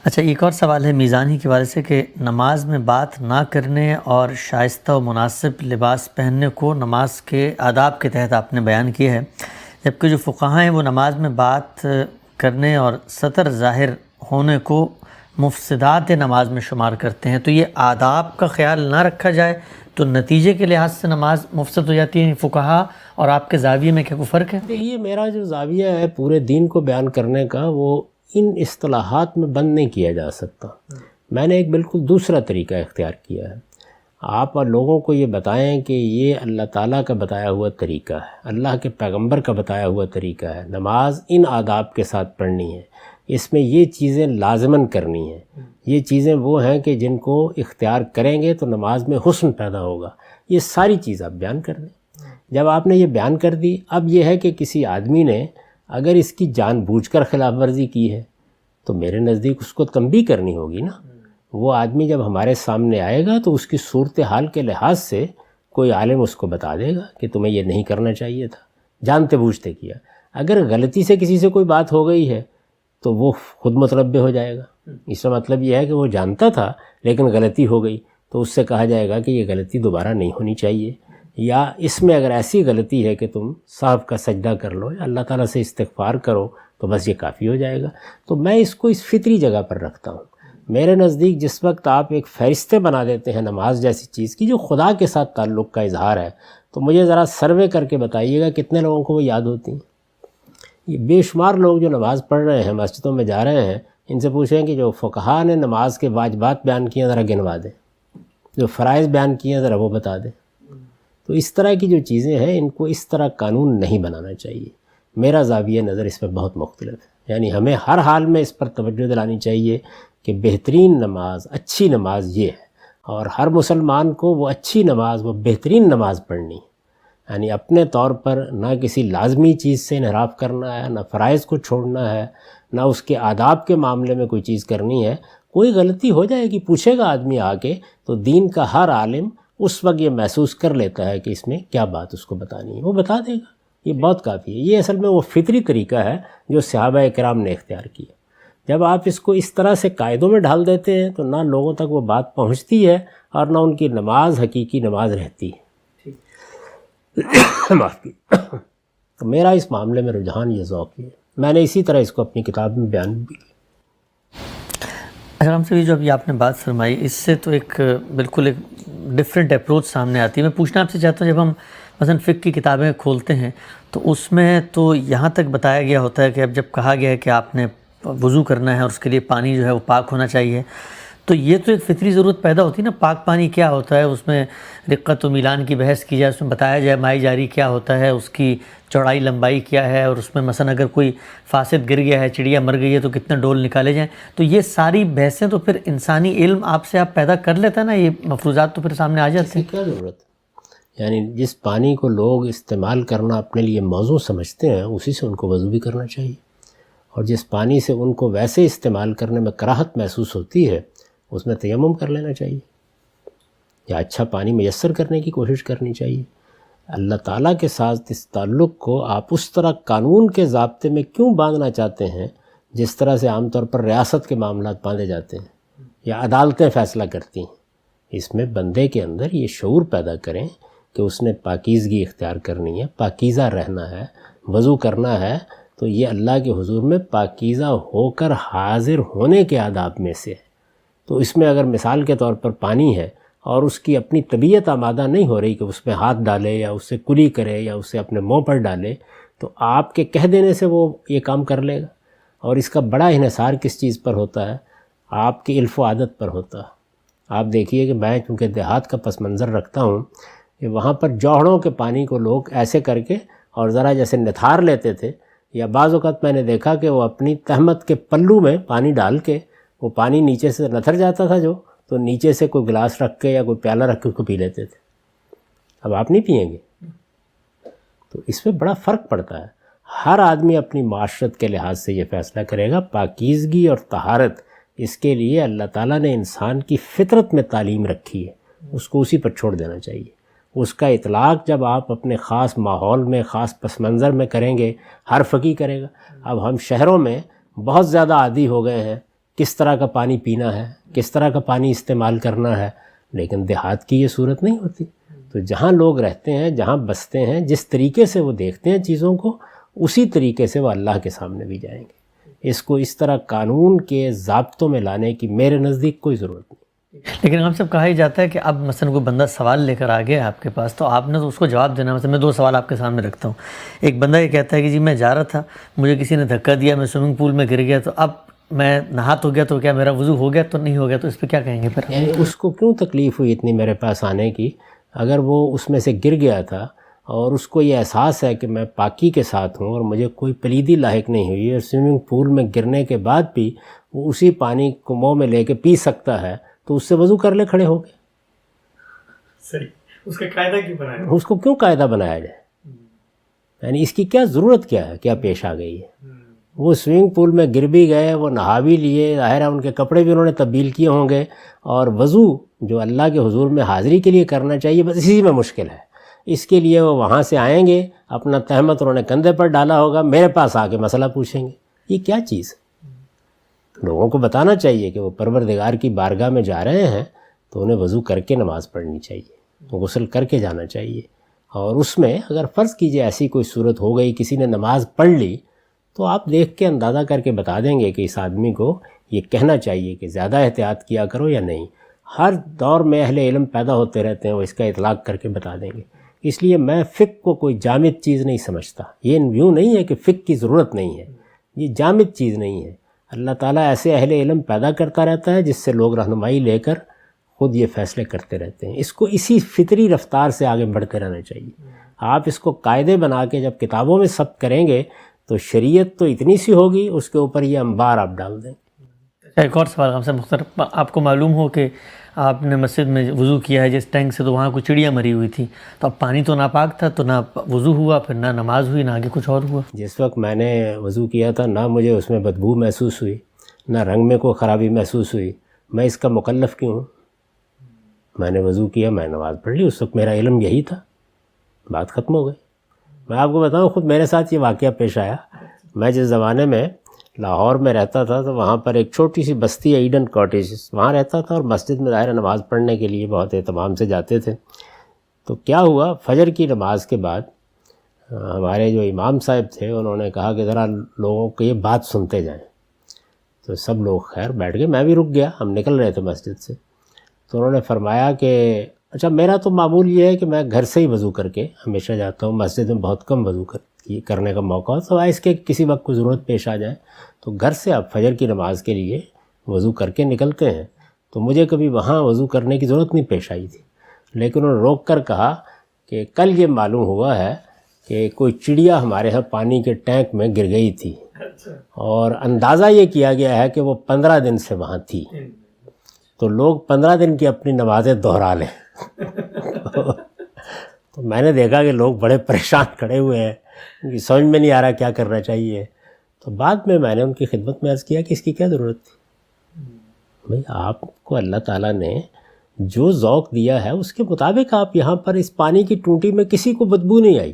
اچھا، ایک اور سوال ہے میزانی کے حوالے سے کہ نماز میں بات نہ کرنے اور شائستہ و مناسب لباس پہننے کو نماز کے آداب کے تحت آپ نے بیان کیا ہے، جبکہ جو فقہاء ہیں وہ نماز میں بات کرنے اور سطر ظاہر ہونے کو مفسدات نماز میں شمار کرتے ہیں۔ تو یہ آداب کا خیال نہ رکھا جائے تو نتیجے کے لحاظ سے نماز مفسد ہو جاتی ہے۔ فقہاء اور آپ کے زاویے میں کیا کوئی فرق ہے؟ یہ میرا جو زاویہ ہے پورے دین کو بیان کرنے کا، وہ ان اصطلاحات میں بند نہیں کیا جا سکتا۔ میں نے ایک بالکل دوسرا طریقہ اختیار کیا ہے۔ آپ لوگوں کو یہ بتائیں کہ یہ اللہ تعالیٰ کا بتایا ہوا طریقہ ہے، اللہ کے پیغمبر کا بتایا ہوا طریقہ ہے، نماز ان آداب کے ساتھ پڑھنی ہے، اس میں یہ چیزیں لازماً کرنی ہیں، یہ چیزیں وہ ہیں کہ جن کو اختیار کریں گے تو نماز میں حسن پیدا ہوگا۔ یہ ساری چیز آپ بیان کر دیں۔ جب آپ نے یہ بیان کر دی، اب یہ ہے کہ کسی آدمی نے اگر اس کی جان بوجھ کر خلاف ورزی کی ہے تو میرے نزدیک اس کو تنبیہ کرنی ہوگی نا۔ وہ آدمی جب ہمارے سامنے آئے گا تو اس کی صورتحال کے لحاظ سے کوئی عالم اس کو بتا دے گا کہ تمہیں یہ نہیں کرنا چاہیے تھا، جانتے بوجھتے کیا۔ اگر غلطی سے کسی سے کوئی بات ہو گئی ہے تو وہ خود متنبہ ہو جائے گا۔ اس کا مطلب یہ ہے کہ وہ جانتا تھا لیکن غلطی ہو گئی، تو اس سے کہا جائے گا کہ یہ غلطی دوبارہ نہیں ہونی چاہیے، یا اس میں اگر ایسی غلطی ہے کہ تم صاحب کا سجدہ کر لو یا اللہ تعالیٰ سے استغفار کرو تو بس یہ کافی ہو جائے گا۔ تو میں اس کو اس فطری جگہ پر رکھتا ہوں۔ میرے نزدیک جس وقت آپ ایک فہرستیں بنا دیتے ہیں نماز جیسی چیز کی جو خدا کے ساتھ تعلق کا اظہار ہے، تو مجھے ذرا سروے کر کے بتائیے گا کتنے لوگوں کو وہ یاد ہوتی ہیں۔ یہ بے شمار لوگ جو نماز پڑھ رہے ہیں، مسجدوں میں جا رہے ہیں، ان سے پوچھیں کہ جو فقہاء نے نماز کے واجبات بیان کیے ہیں ذرا گنوا دیں، جو فرائض بیان کیے ہیں ذرا وہ بتا دیں۔ تو اس طرح کی جو چیزیں ہیں ان کو اس طرح قانون نہیں بنانا چاہیے۔ میرا زاویہ نظر اس میں بہت مختلف ہے، یعنی ہمیں ہر حال میں اس پر توجہ دلانی چاہیے کہ بہترین نماز، اچھی نماز یہ ہے، اور ہر مسلمان کو وہ اچھی نماز، وہ بہترین نماز پڑھنی ہے۔ یعنی اپنے طور پر نہ کسی لازمی چیز سے انحراف کرنا ہے، نہ فرائض کو چھوڑنا ہے، نہ اس کے آداب کے معاملے میں کوئی چیز کرنی ہے۔ کوئی غلطی ہو جائے گی، پوچھے گا آدمی آ کے، تو دین کا ہر عالم اس وقت یہ محسوس کر لیتا ہے کہ اس میں کیا بات اس کو بتانی ہے، وہ بتا دے گا۔ یہ بہت کافی ہے۔ یہ اصل میں وہ فطری طریقہ ہے جو صحابہ کرام نے اختیار کیا۔ جب آپ اس کو اس طرح سے قاعدوں میں ڈھال دیتے ہیں تو نہ لوگوں تک وہ بات پہنچتی ہے اور نہ ان کی نماز حقیقی نماز رہتی ہے۔ معاف کیجیے۔ تو میرا اس معاملے میں رجحان یہ ذوق ہے، میں نے اسی طرح اس کو اپنی کتاب میں بیان بھی کیا۔ اچھا، ہم سے جو ابھی آپ نے بات فرمائی، اس سے تو ایک بالکل ایک ڈیفرنٹ اپروچ سامنے آتی ہے۔ میں پوچھنا آپ سے چاہتا ہوں، جب ہم مثلا فقہ کی کتابیں کھولتے ہیں تو اس میں تو یہاں تک بتایا گیا ہوتا ہے کہ اب جب کہا گیا ہے کہ آپ نے وضو کرنا ہے اور اس کے لیے پانی جو ہے وہ پاک ہونا چاہیے، تو یہ تو ایک فطری ضرورت پیدا ہوتی ہے نا۔ پاک پانی کیا ہوتا ہے، اس میں رقت و میلان کی بحث کی جائے، اس میں بتایا جائے مائی جاری کیا ہوتا ہے، اس کی چوڑائی لمبائی کیا ہے، اور اس میں مثلا اگر کوئی فاسد گر گیا ہے، چڑیا مر گئی ہے تو کتنے ڈول نکالے جائیں۔ تو یہ ساری بحثیں تو پھر انسانی علم آپ سے آپ پیدا کر لیتا ہے نا، یہ مفروضات تو پھر سامنے آ جاتے ہیں۔ کیا ضرورت ہے؟ یعنی جس پانی کو لوگ استعمال کرنا اپنے لیے موضوع سمجھتے ہیں اسی سے ان کو وضو بھی کرنا چاہیے، اور جس پانی سے ان کو ویسے استعمال کرنے میں کراہت محسوس ہوتی ہے اس میں تیمم کر لینا چاہیے، یا اچھا پانی میسر کرنے کی کوشش کرنی چاہیے۔ اللہ تعالیٰ کے ساتھ اس تعلق کو آپ اس طرح قانون کے ضابطے میں کیوں باندھنا چاہتے ہیں جس طرح سے عام طور پر ریاست کے معاملات باندھے جاتے ہیں یا عدالتیں فیصلہ کرتی ہیں؟ اس میں بندے کے اندر یہ شعور پیدا کریں کہ اس نے پاکیزگی اختیار کرنی ہے، پاکیزہ رہنا ہے، وضو کرنا ہے، تو یہ اللہ کے حضور میں پاکیزہ ہو کر حاضر ہونے کے آداب میں سے ہے۔ تو اس میں اگر مثال کے طور پر پانی ہے اور اس کی اپنی طبیعت آمادہ نہیں ہو رہی کہ اس میں ہاتھ ڈالے یا اس سے کلی کرے یا اسے اپنے منہ پر ڈالے، تو آپ کے کہہ دینے سے وہ یہ کام کر لے گا۔ اور اس کا بڑا انحصار کس چیز پر ہوتا ہے؟ آپ کی علف و عادت پر ہوتا ہے۔ آپ دیکھیے کہ میں چونکہ دیہات کا پس منظر رکھتا ہوں کہ وہاں پر جوہڑوں کے پانی کو لوگ ایسے کر کے اور ذرا جیسے نتھار لیتے تھے، یا بعض اوقات میں نے دیکھا کہ وہ اپنی تہمت کے پلو میں پانی ڈال کے وہ پانی نیچے سے نتھر جاتا تھا، جو تو نیچے سے کوئی گلاس رکھ کے یا کوئی پیالہ رکھ کے اس کو پی لیتے تھے۔ اب آپ نہیں پئیں گے، تو اس میں بڑا فرق پڑتا ہے۔ ہر آدمی اپنی معاشرت کے لحاظ سے یہ فیصلہ کرے گا۔ پاکیزگی اور طہارت، اس کے لیے اللہ تعالیٰ نے انسان کی فطرت میں تعلیم رکھی ہے، اس کو اسی پر چھوڑ دینا چاہیے۔ اس کا اطلاق جب آپ اپنے خاص ماحول میں، خاص پس منظر میں کریں گے، ہر فقی کرے گا۔ اب ہم شہروں میں بہت زیادہ عادی ہو گئے ہیں کس طرح کا پانی پینا ہے، کس طرح کا پانی استعمال کرنا ہے، لیکن دیہات کی یہ صورت نہیں ہوتی۔ تو جہاں لوگ رہتے ہیں، جہاں بستے ہیں، جس طریقے سے وہ دیکھتے ہیں چیزوں کو، اسی طریقے سے وہ اللہ کے سامنے بھی جائیں گے۔ اس کو اس طرح قانون کے ضابطوں میں لانے کی میرے نزدیک کوئی ضرورت نہیں۔ لیکن ہم سب کہا ہی جاتا ہے کہ اب مثلا کوئی بندہ سوال لے کر آ گیا آپ کے پاس، تو آپ نے تو اس کو جواب دینا۔ مثلا میں 2 سوال آپ کے سامنے رکھتا ہوں۔ ایک بندہ یہ کہتا ہے کہ جی میں جا رہا تھا، مجھے کسی نے دھکا دیا، میں سوئمنگ پول میں گر گیا، تو اب میں نہا تو گیا، تو کیا میرا وضو ہو گیا تو نہیں ہو گیا؟ تو اس پہ کیا کہیں گے پھر؟ یعنی اس کو کیوں تکلیف ہوئی اتنی میرے پاس آنے کی؟ اگر وہ اس میں سے گر گیا تھا اور اس کو یہ احساس ہے کہ میں پاکی کے ساتھ ہوں اور مجھے کوئی پلیدی لاحق نہیں ہوئی، اور سوئمنگ پول میں گرنے کے بعد بھی وہ اسی پانی کو منہ میں لے کے پی سکتا ہے، تو اس سے وضو کر لے کھڑے ہو کے۔ صحیح، اس کا قاعدہ کیوں بنایا؟ اس کو کیوں قاعدہ بنایا جائے؟ یعنی اس کی کیا ضرورت کیا ہے، کیا پیش آ گئی ہے؟ وہ سوئمنگ پول میں گر بھی گئے، وہ نہا بھی لیے، ظاہر ہے ان کے کپڑے بھی انہوں نے تبدیل کیے ہوں گے، اور وضو جو اللہ کے حضور میں حاضری کے لیے کرنا چاہیے، بس اسی میں مشکل ہے۔ اس کے لیے وہ وہاں سے آئیں گے، اپنا تہمت انہوں نے کندھے پر ڈالا ہوگا، میرے پاس آ کے مسئلہ پوچھیں گے۔ یہ کیا چیز ہے؟ لوگوں کو بتانا چاہیے کہ وہ پروردگار کی بارگاہ میں جا رہے ہیں تو انہیں وضو کر کے نماز پڑھنی چاہیے، غسل کر کے جانا چاہیے۔ اور اس میں اگر فرض کیجئے ایسی کوئی صورت ہو گئی، کسی نے نماز پڑھ لی، تو آپ دیکھ کے اندازہ کر کے بتا دیں گے کہ اس آدمی کو یہ کہنا چاہیے کہ زیادہ احتیاط کیا کرو یا نہیں۔ ہر دور میں اہل علم پیدا ہوتے رہتے ہیں، وہ اس کا اطلاق کر کے بتا دیں گے۔ اس لیے میں فقہ کو کوئی جامد چیز نہیں سمجھتا۔ یہ یوں نہیں ہے کہ فقہ کی ضرورت نہیں ہے، یہ جامد چیز نہیں ہے۔ اللہ تعالیٰ ایسے اہل علم پیدا کرتا رہتا ہے جس سے لوگ رہنمائی لے کر خود یہ فیصلے کرتے رہتے ہیں۔ اس کو اسی فطری رفتار سے آگے بڑھتے رہنا چاہیے۔ آپ اس کو قاعدے بنا کے جب کتابوں میں ثبت کریں گے تو شریعت تو اتنی سی ہوگی، اس کے اوپر یہ انبار آپ ڈال دیں۔ ایک اور سوال ہم سے محترم، آپ کو معلوم ہو کہ آپ نے مسجد میں وضو کیا ہے جس ٹینک سے، تو وہاں کوئی چڑیا مری ہوئی تھی، تو اب پانی تو ناپاک تھا، تو نہ وضو ہوا، پھر نہ نماز ہوئی، نہ آگے کچھ اور ہوا۔ جس وقت میں نے وضو کیا تھا نہ مجھے اس میں بدبو محسوس ہوئی، نہ رنگ میں کوئی خرابی محسوس ہوئی۔ میں اس کا مکلف کیوں ہوں؟ میں نے وضو کیا، میں نماز پڑھ لی، اس وقت میرا علم یہی تھا، بات ختم ہو گئی۔ میں آپ کو بتاؤں، خود میرے ساتھ یہ واقعہ پیش آیا۔ میں جس زمانے میں لاہور میں رہتا تھا تو وہاں پر ایک چھوٹی سی بستی ہے ایڈن کاٹیج، وہاں رہتا تھا، اور مسجد میں ظاہر نماز پڑھنے کے لیے بہت اہتمام سے جاتے تھے۔ تو کیا ہوا، فجر کی نماز کے بعد ہمارے جو امام صاحب تھے انہوں نے کہا کہ ذرا لوگوں کو یہ بات سنتے جائیں۔ تو سب لوگ خیر بیٹھ گئے، میں بھی رک گیا، ہم نکل رہے تھے مسجد سے۔ تو انہوں نے فرمایا کہ اچھا، میرا تو معمول یہ ہے کہ میں گھر سے ہی وضو کر کے ہمیشہ جاتا ہوں، مسجد میں بہت کم وضو کرنے کا موقع ہو، تو اس کے کسی وقت کوئی ضرورت پیش آ جائے تو گھر سے آپ فجر کی نماز کے لیے وضو کر کے نکلتے ہیں، تو مجھے کبھی وہاں وضو کرنے کی ضرورت نہیں پیش آئی تھی۔ لیکن انہوں نے روک کر کہا کہ کل یہ معلوم ہوا ہے کہ کوئی چڑیا ہمارے ہاں پانی کے ٹینک میں گر گئی تھی، اور اندازہ یہ کیا گیا ہے کہ وہ 15 دن سے وہاں تھی، تو لوگ 15 دن کی اپنی نمازیں دہرا لیں۔ تو میں نے دیکھا کہ لوگ بڑے پریشان کھڑے ہوئے ہیں، ان کی سمجھ میں نہیں آ رہا کیا کرنا چاہیے۔ تو بعد میں نے ان کی خدمت میں عرض کیا کہ اس کی کیا ضرورت تھی؟ بھئی آپ کو اللہ تعالیٰ نے جو ذوق دیا ہے اس کے مطابق آپ یہاں پر اس پانی کی ٹونٹی میں کسی کو بدبو نہیں آئی،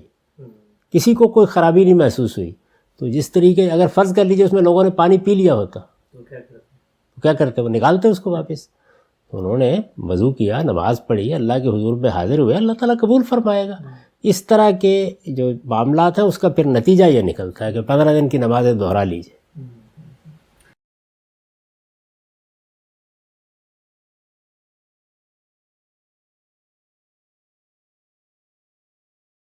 کسی کو کوئی خرابی نہیں محسوس ہوئی، تو جس طریقے اگر فرض کر لیجئے اس میں لوگوں نے پانی پی لیا ہوتا تو کیا کرتے؟ وہ نکالتے اس کو واپس۔ تو انہوں نے وضو کیا، نماز پڑھی، اللہ کے حضور میں حاضر ہوئے، اللہ تعالیٰ قبول فرمائے گا۔ اس طرح کے جو معاملات ہیں اس کا پھر نتیجہ یہ نکلتا ہے کہ 15 دن کی نمازیں دہرا لیجیے۔